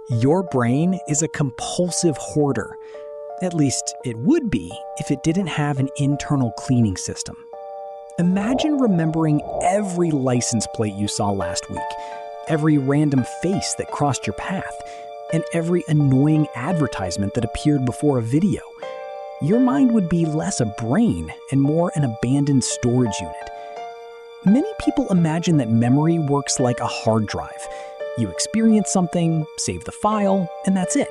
Your brain is a compulsive hoarder. At least it would be if it didn't have an internal cleaning system. Imagine remembering every license plate you saw last week, every random face that crossed your path, and every annoying advertisement that appeared before a video. Your mind would be less a brain and more an abandoned storage unit. Many people imagine that memory works like a hard drive. You experience something, save the file, and that's it.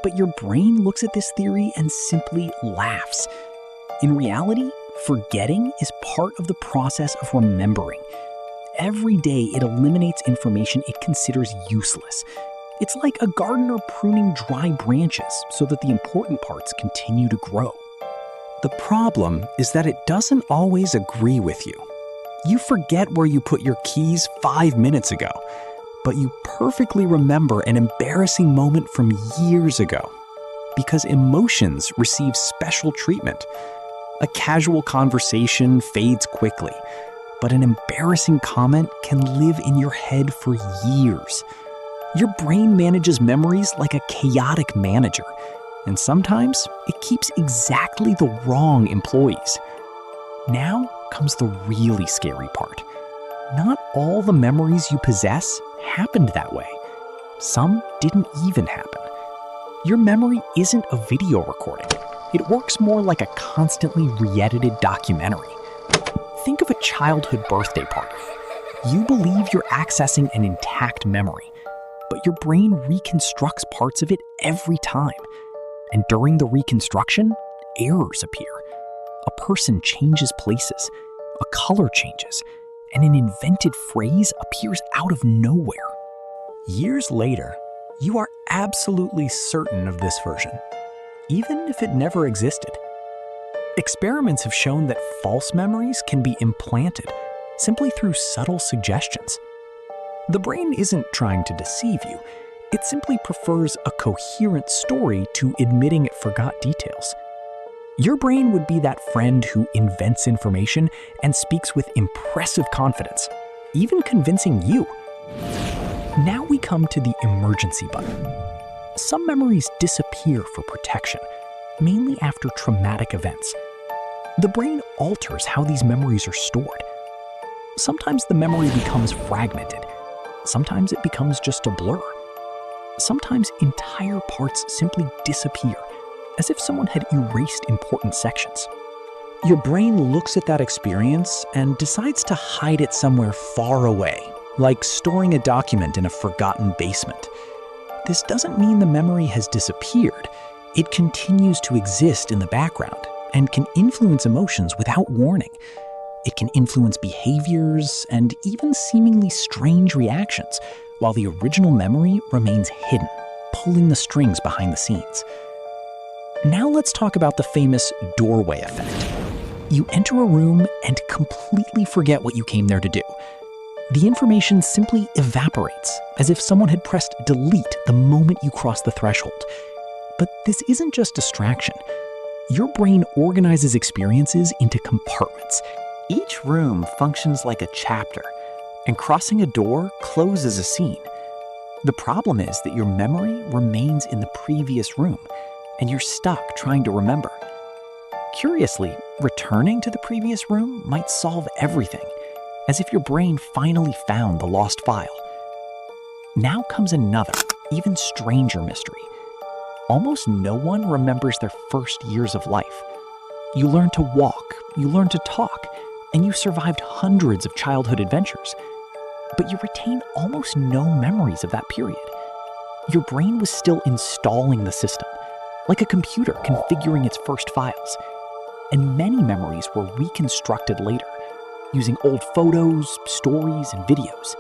But your brain looks at this theory and simply laughs. In reality, forgetting is part of the process of remembering. Every day it eliminates information it considers useless. It's like a gardener pruning dry branches so that the important parts continue to grow. The problem is that it doesn't always agree with you. You forget where you put your keys 5 minutes ago, but you perfectly remember an embarrassing moment from years ago. Because emotions receive special treatment. A casual conversation fades quickly, but an embarrassing comment can live in your head for years. Your brain manages memories like a chaotic manager, and sometimes it keeps exactly the wrong employees. Now comes the really scary part. Not all the memories you possess happened that way. Some didn't even happen. Your memory isn't a video recording. It works more like a constantly re-edited documentary. Think of a childhood birthday party. You believe you're accessing an intact memory, but your brain reconstructs parts of it every time. And during the reconstruction, errors appear. A person changes places, a color changes, and an invented phrase appears out of nowhere. Years later, you are absolutely certain of this version, even if it never existed. Experiments have shown that false memories can be implanted simply through subtle suggestions. The brain isn't trying to deceive you. It simply prefers a coherent story to admitting it forgot details. Your brain would be that friend who invents information and speaks with impressive confidence, even convincing you. Now we come to the emergency button. Some memories disappear for protection, mainly after traumatic events. The brain alters how these memories are stored. Sometimes the memory becomes fragmented. Sometimes it becomes just a blur. Sometimes entire parts simply disappear, as if someone had erased important sections. Your brain looks at that experience and decides to hide it somewhere far away, like storing a document in a forgotten basement. This doesn't mean the memory has disappeared. It continues to exist in the background and can influence emotions without warning. It can influence behaviors and even seemingly strange reactions, while the original memory remains hidden, pulling the strings behind the scenes. Now let's talk about the famous doorway effect. You enter a room and completely forget what you came there to do. The information simply evaporates, as if someone had pressed delete the moment you cross the threshold. But this isn't just distraction. Your brain organizes experiences into compartments. Each room functions like a chapter, and crossing a door closes a scene. The problem is that your memory remains in the previous room, and you're stuck trying to remember. Curiously, returning to the previous room might solve everything, as if your brain finally found the lost file. Now comes another, even stranger mystery. Almost no one remembers their first years of life. You learn to walk, you learn to talk, and you survived hundreds of childhood adventures. But you retain almost no memories of that period. Your brain was still installing the system, like a computer configuring its first files. And many memories were reconstructed later, using old photos, stories, and videos.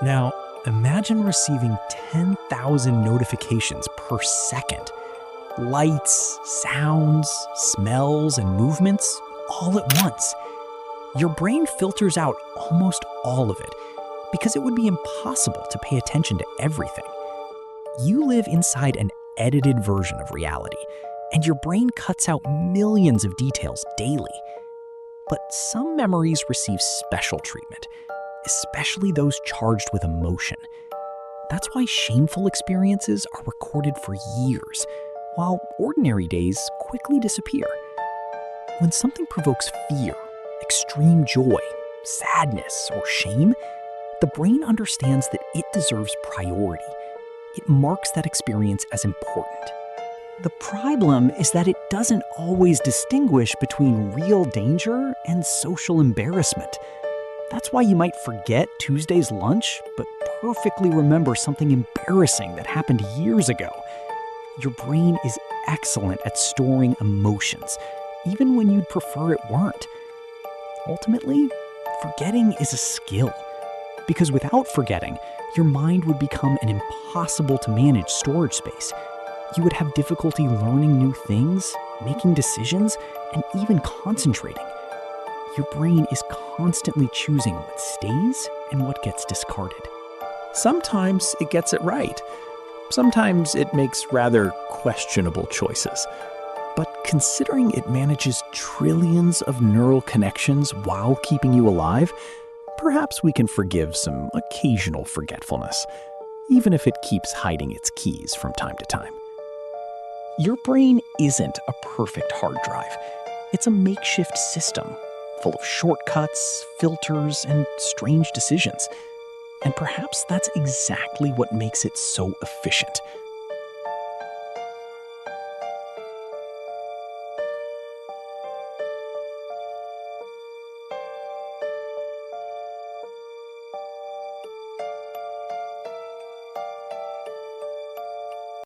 Now, imagine receiving 10,000 notifications per second. Lights, sounds, smells, and movements all at once. Your brain filters out almost all of it because it would be impossible to pay attention to everything. You live inside an edited version of reality, and your brain cuts out millions of details daily. But some memories receive special treatment, especially those charged with emotion. That's why shameful experiences are recorded for years, while ordinary days quickly disappear. When something provokes fear, extreme joy, sadness, or shame, the brain understands that it deserves priority. It marks that experience as important. The problem is that it doesn't always distinguish between real danger and social embarrassment. That's why you might forget Tuesday's lunch, but perfectly remember something embarrassing that happened years ago. Your brain is excellent at storing emotions, even when you'd prefer it weren't. Ultimately, forgetting is a skill, because without forgetting, your mind would become an impossible to manage storage space. You would have difficulty learning new things, making decisions, and even concentrating. Your brain is constantly choosing what stays and what gets discarded. Sometimes it gets it right. Sometimes it makes rather questionable choices. But considering it manages trillions of neural connections while keeping you alive, perhaps we can forgive some occasional forgetfulness, even if it keeps hiding its keys from time to time. Your brain isn't a perfect hard drive. It's a makeshift system, full of shortcuts, filters, and strange decisions. And perhaps that's exactly what makes it so efficient.